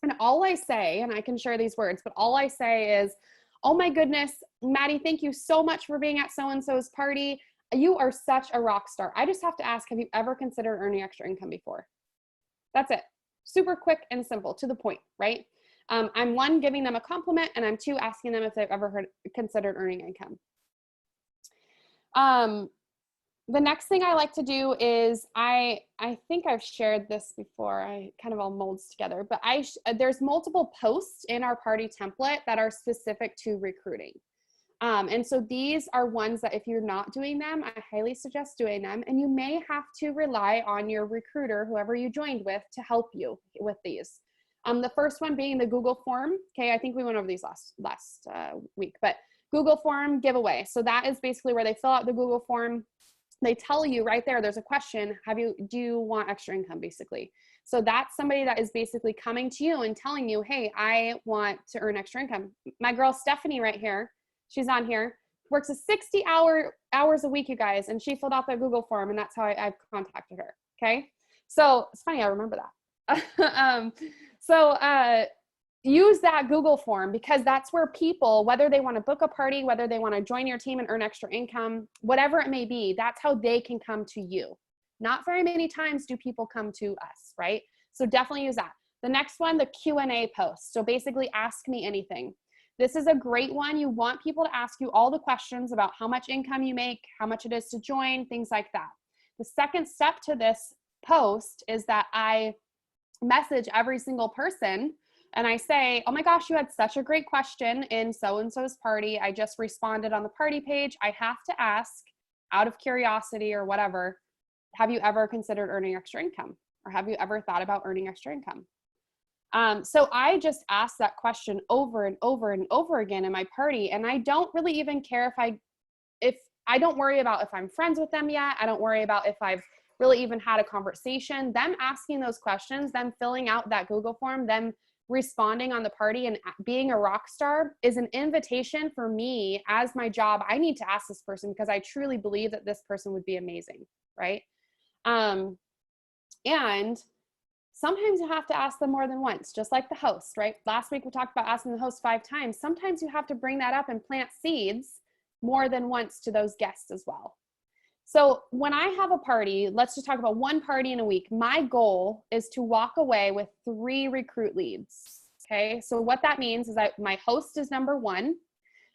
And all I say, and I can share these words, but all I say is, oh my goodness, Maddie, thank you so much for being at so-and-so's party. You are such a rock star. I just have to ask, have you ever considered earning extra income before? That's it. Super quick and simple, to the point, right? I'm one, giving them a compliment, and I'm two, asking them if they've ever considered earning income. The next thing I like to do is, I think I've shared this before, I kind of all molds together, but there's multiple posts in our party template that are specific to recruiting. And so these are ones that if you're not doing them, I highly suggest doing them, and you may have to rely on your recruiter, whoever you joined with, to help you with these. The first one being the Google form. Okay, I think we went over these last week, but Google form giveaway. So that is basically where they fill out the Google form. They tell you right there, there's a question, do you want extra income, basically. So that's somebody that is basically coming to you and telling you, hey, I want to earn extra income. My girl Stephanie right here, she's on here, works a 60 hours a week, you guys, and she filled out the Google form, and that's how I've contacted her. Okay, so it's funny, I remember that. Use that Google form, because that's where people, whether they want to book a party, whether they want to join your team and earn extra income, whatever it may be, that's how they can come to you. Not very many times do people come to us, right? So definitely use that. The next one, the Q&A post. So basically, ask me anything. This is a great one. You want people to ask you all the questions about how much income you make, how much it is to join, things like that. The second step to this post is that I message every single person, and I say, oh my gosh, you had such a great question in so-and-so's party. I just responded on the party page. I have to ask, out of curiosity or whatever, have you ever considered earning extra income? Or have you ever thought about earning extra income? So I just ask that question over and over and over again in my party. And I don't really even care if I don't worry about if I'm friends with them yet. I don't worry about if I've really even had a conversation. Them asking those questions, them filling out that Google form, them responding on the party and being a rock star is an invitation for me as my job. I need to ask this person because I truly believe that this person would be amazing, right? And sometimes you have to ask them more than once, just like the host, right? Last week we talked about asking the host 5 times. Sometimes you have to bring that up and plant seeds more than once to those guests as well. So when I have a party, let's just talk about one party in a week. My goal is to walk away with 3 recruit leads. Okay. So what that means is that my host is number 1.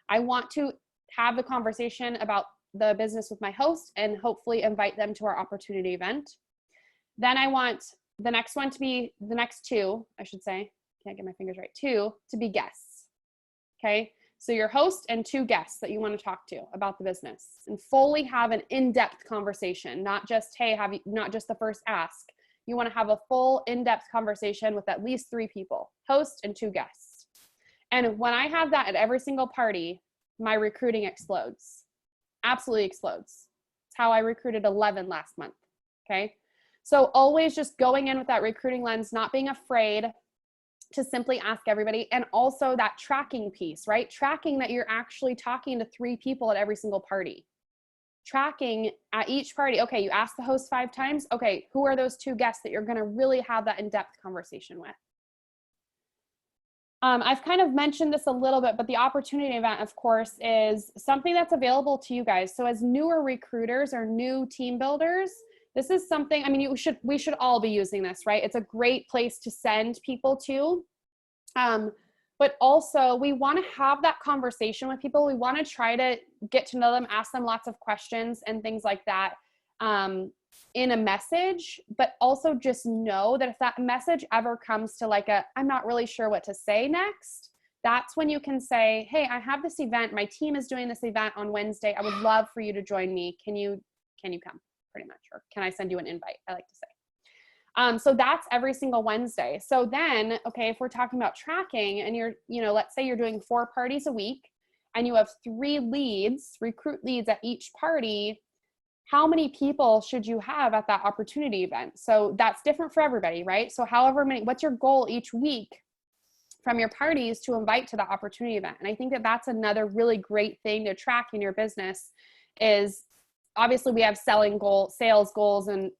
I want to have the conversation about the business with my host and hopefully invite them to our opportunity event. Then I want the next one to be, the next 2, I should say, can't get my fingers right, 2 to be guests. Okay. So your host and 2 guests that you want to talk to about the business, and fully have an in-depth conversation, not just, hey, not just the first ask. You want to have a full in-depth conversation with at least 3 people, host and 2 guests. And when I have that at every single party, my recruiting explodes, absolutely explodes. It's how I recruited 11 last month, okay? So always just going in with that recruiting lens, not being afraid to simply ask everybody. And also that tracking piece, right? Tracking that you're actually talking to 3 people at every single party. Tracking at each party. Okay, you asked the host 5 times. Okay, who are those 2 guests that you're going to really have that in-depth conversation with? I've kind of mentioned this a little bit, but the opportunity event, of course, is something that's available to you guys. So as newer recruiters or new team builders, this is something, I mean, we should all be using this, right? It's a great place to send people to. But also we want to have that conversation with people. We want to try to get to know them, ask them lots of questions and things like that in a message, but also just know that if that message ever comes to like I'm not really sure what to say next, that's when you can say, hey, I have this event. My team is doing this event on Wednesday. I would love for you to join me. Can you come? Pretty much, or can I send you an invite? I like to say. So that's every single Wednesday. So then, okay, if we're talking about tracking and you're, let's say you're doing 4 parties a week and you have 3 leads, recruit leads at each party, how many people should you have at that opportunity event? So that's different for everybody, right? So however many, what's your goal each week from your parties to invite to the opportunity event? And I think that that's another really great thing to track in your business is, obviously we have sales goals and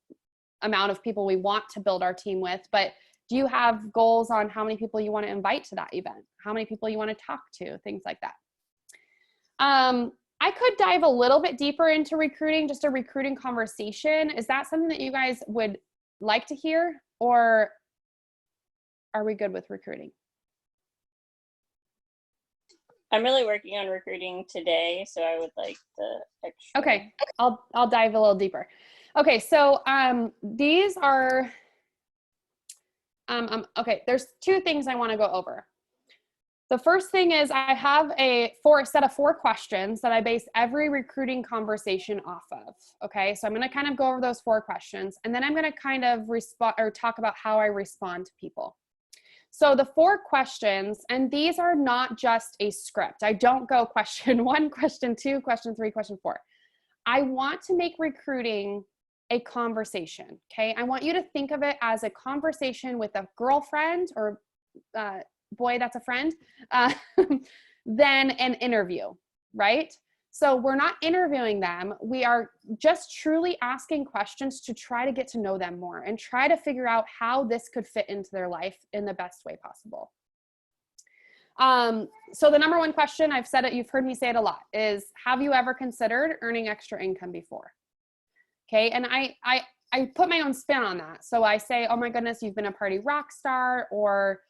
amount of people we want to build our team with, but do you have goals on how many people you want to invite to that event? How many people you want to talk to? Things like that. I could dive a little bit deeper into recruiting, just a recruiting conversation. Is that something that you guys would like to hear, or are we good with recruiting? I'm really working on recruiting today, so I would like the extra. Okay, I'll dive a little deeper. Okay, so these are okay. There's 2 things I want to go over. The first thing is I have a set of 4 questions that I base every recruiting conversation off of. Okay, so I'm going to kind of go over those 4 questions, and then I'm going to kind of respond or talk about how I respond to people. So the 4 questions, and these are not just a script. I don't go question 1, question 2, question 3, question 4. I want to make recruiting a conversation, okay? I want you to think of it as a conversation with a girlfriend or boy that's a friend, than an interview, right? So we're not interviewing them. We are just truly asking questions to try to get to know them more and try to figure out how this could fit into their life in the best way possible. So the number 1 question, I've said it, you've heard me say it a lot, is have you ever considered earning extra income before? Okay, and I put my own spin on that. So I say, oh my goodness, you've been a party rock star, or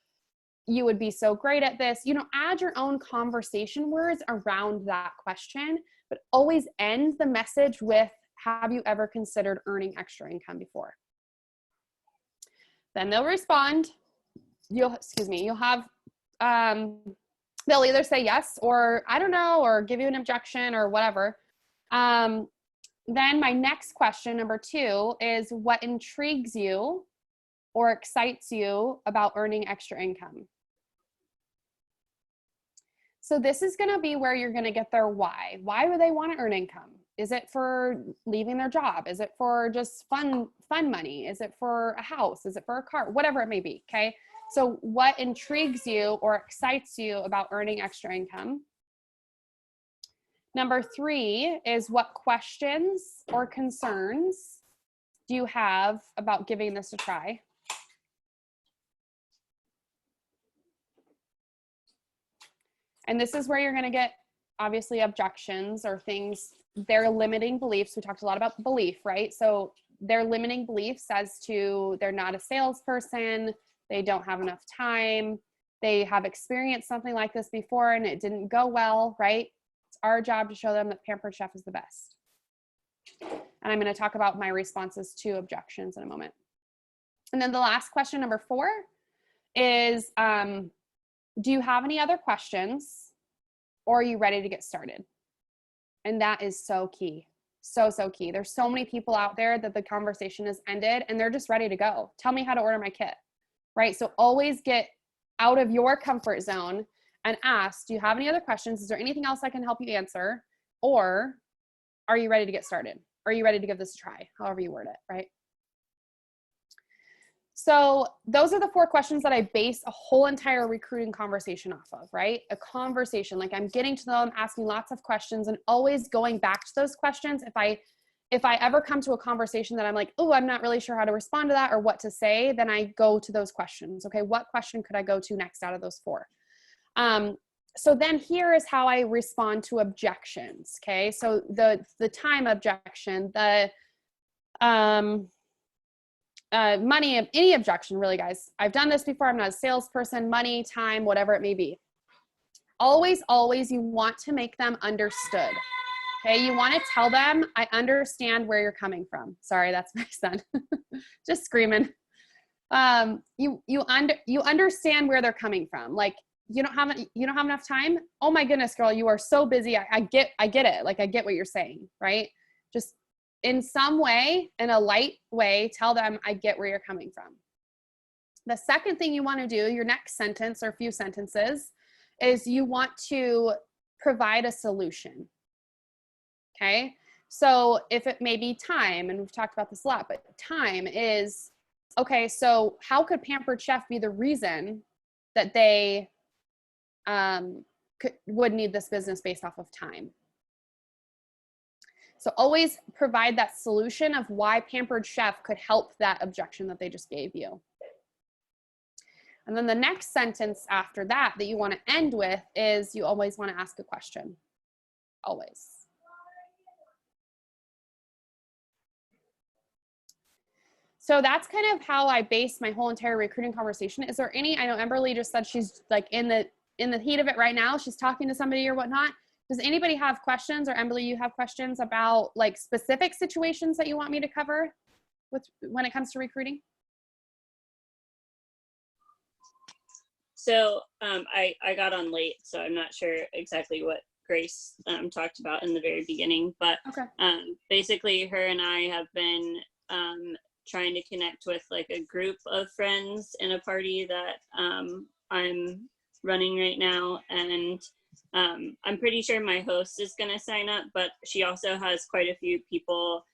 you would be so great at this. Add your own conversation words around that question, but always end the message with, have you ever considered earning extra income before? Then they'll respond. You'll have, they'll either say yes, or I don't know, or give you an objection or whatever. Then my next question, number 2, is what intrigues you or excites you about earning extra income? So this is going to be where you're going to get their why. Why would they want to earn income? Is it for leaving their job? Is it for just fun money? Is it for a house? Is it for a car? Whatever it may be, okay? So what intrigues you or excites you about earning extra income? Number 3 is what questions or concerns do you have about giving this a try? And this is where you're going to get, obviously, objections or things, their limiting beliefs. We talked a lot about belief, right? So their limiting beliefs as to they're not a salesperson, they don't have enough time, they have experienced something like this before and it didn't go well, right? It's our job to show them that Pampered Chef is the best. And I'm going to talk about my responses to objections in a moment. And then the last question, number 4, is, do you have any other questions or are you ready to get started? And that is so key. So key. There's so many people out there that the conversation has ended and they're just ready to go. Tell me how to order my kit, right? So always get out of your comfort zone and ask, do you have any other questions? Is there anything else I can help you answer? Or are you ready to get started? Are you ready to give this a try? However you word it, right? So those are the 4 questions that I base a whole entire recruiting conversation off of, right? A conversation, like I'm getting to them, asking lots of questions and always going back to those questions. If I ever come to a conversation that I'm like, oh, I'm not really sure how to respond to that or what to say, then I go to those questions. Okay, what question could I go to next out of those 4? So then here is how I respond to objections. Okay, so the time objection, the money, any objection really, guys. I've done this before. I'm not a salesperson. Money, time, whatever it may be. Always you want to make them understood. Okay, you want to tell them, I understand where you're coming from. Sorry, that's my son, just screaming. You understand where they're coming from. Like you don't have enough time. Oh my goodness, girl, you are so busy. I get it. Like I get what you're saying, right? Just in some way, in a light way, tell them I get where you're coming from. The second thing you want to do, your next sentence or a few sentences, is you want to provide a solution. Okay, so if it may be time, and we've talked about this a lot, but time is, okay, so how could Pampered Chef be the reason that they would need this business based off of time? So always provide that solution of why Pampered Chef could help that objection that they just gave you. And then the next sentence after that you want to end with is you always want to ask a question. Always. So that's kind of how I base my whole entire recruiting conversation. Is there any, I know Emberly just said she's like in the heat of it right now. She's talking to somebody or whatnot. Does anybody have questions, or Emberly, you have questions about like specific situations that you want me to cover when it comes to recruiting? So I got on late, so I'm not sure exactly what Grace talked about in the very beginning, but Okay. basically her and I have been trying to connect with like a group of friends in a party that I'm running right now, and I'm pretty sure my host is going to sign up, but she also has quite a few people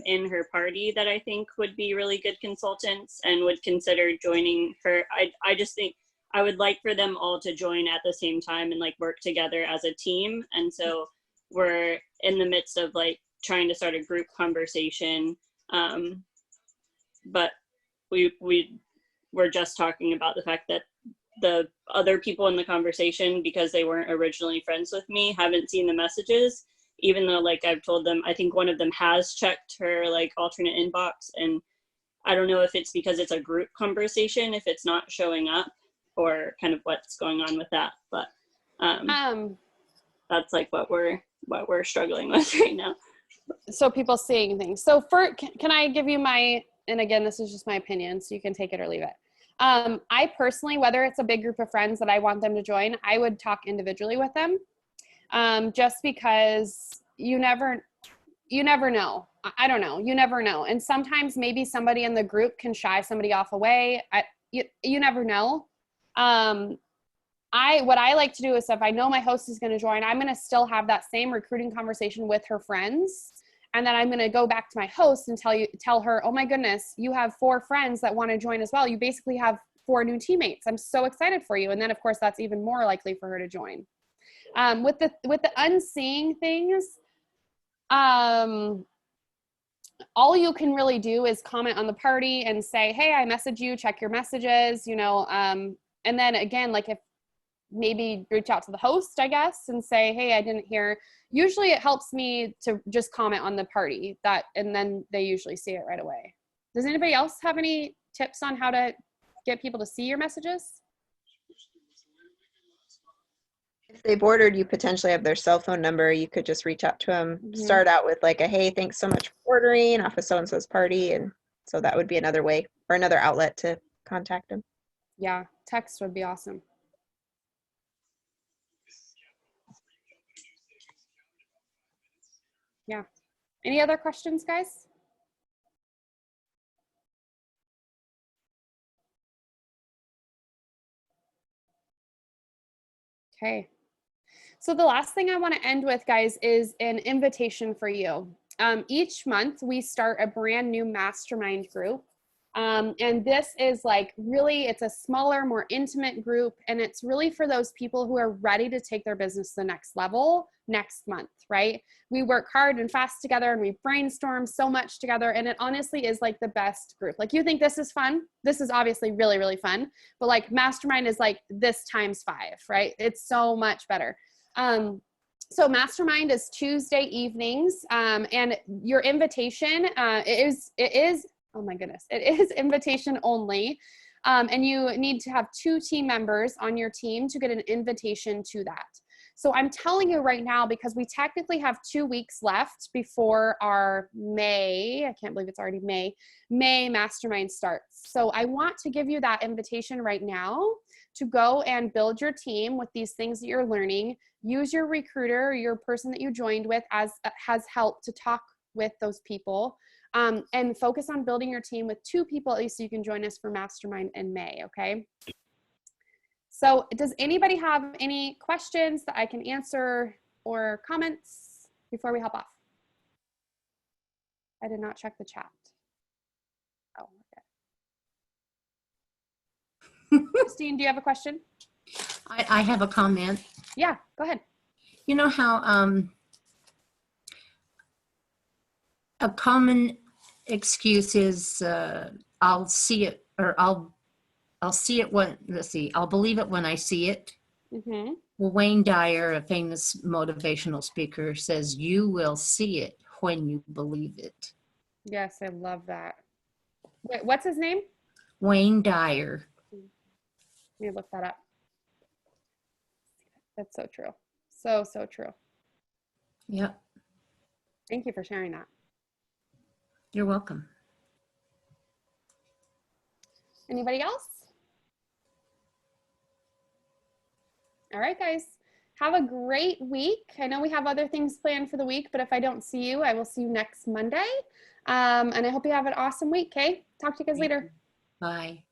in her party that I think would be really good consultants and would consider joining her. I just think I would like for them all to join at the same time and like work together as a team. And so we're in the midst of like trying to start a group conversation. But we're just talking about the fact that the other people in the conversation, because they weren't originally friends with me, haven't seen the messages, even though like I've told them. I think one of them has checked her like alternate inbox, and I don't know if it's because it's a group conversation, if it's not showing up, or kind of what's going on with that. But that's like what we're struggling with right now. So people seeing things. So can I give you my, and again, this is just my opinion, so you can take it or leave it. I personally, whether it's a big group of friends that I want them to join, I would talk individually with them, just because you never know. I don't know. You never know. And sometimes maybe somebody in the group can shy somebody off away. You never know. What I like to do is if I know my host is going to join, I'm going to still have that same recruiting conversation with her friends. And then I'm going to go back to my host and tell her, oh my goodness, you have 4 friends that want to join as well. You basically have 4 new teammates. I'm so excited for you. And then of course that's even more likely for her to join. With the unseeing things, all you can really do is comment on the party and say, hey, I messaged you, check your messages, and then again, like if maybe reach out to the host, I guess, and say, hey, I didn't hear. Usually it helps me to just comment on the party and then they usually see it right away. Does anybody else have any tips on how to get people to see your messages? If they've ordered, you potentially have their cell phone number. You could just reach out to them, start out with like a, hey, thanks so much for ordering off of so-and-so's party. And so that would be another way or another outlet to contact them. Yeah, text would be awesome. Any other questions, guys? Okay. So the last thing I want to end with, guys, is an invitation for you. Each month we start a brand new mastermind group. And this is like really, it's a smaller, more intimate group. And it's really for those people who are ready to take their business to the next level next month, right? We work hard and fast together and we brainstorm so much together. And it honestly is like the best group. Like, you think this is fun? This is obviously really, really fun. But like mastermind is like this times 5, right? It's so much better. So mastermind is Tuesday evenings, and your invitation, it is, oh my goodness, it is invitation only. And you need to have 2 team members on your team to get an invitation to that. So I'm telling you right now, because we technically have 2 weeks left before our May, I can't believe it's already May mastermind starts. So I want to give you that invitation right now to go and build your team with these things that you're learning. Use your recruiter, your person that you joined with has helped to talk with those people, and focus on building your team with 2 people at least so you can join us for mastermind in May, okay? So does anybody have any questions that I can answer or comments before we hop off? I did not check the chat. Oh, okay. Christine, do you have a question? I have a comment. Yeah, go ahead. You know how a common excuse is I'll see it, or I'll see it when, let's see, I'll believe it when I see it. Mm-hmm. Well, Wayne Dyer, a famous motivational speaker, says you will see it when you believe it. Yes, I love that. Wait, what's his name? Wayne Dyer. Let me look that up. That's so true. So, so true. Yep. Thank you for sharing that. You're welcome. Anybody else? All right, guys. Have a great week. I know we have other things planned for the week, but if I don't see you, I will see you next Monday. And I hope you have an awesome week, okay? Talk to you guys later. Bye.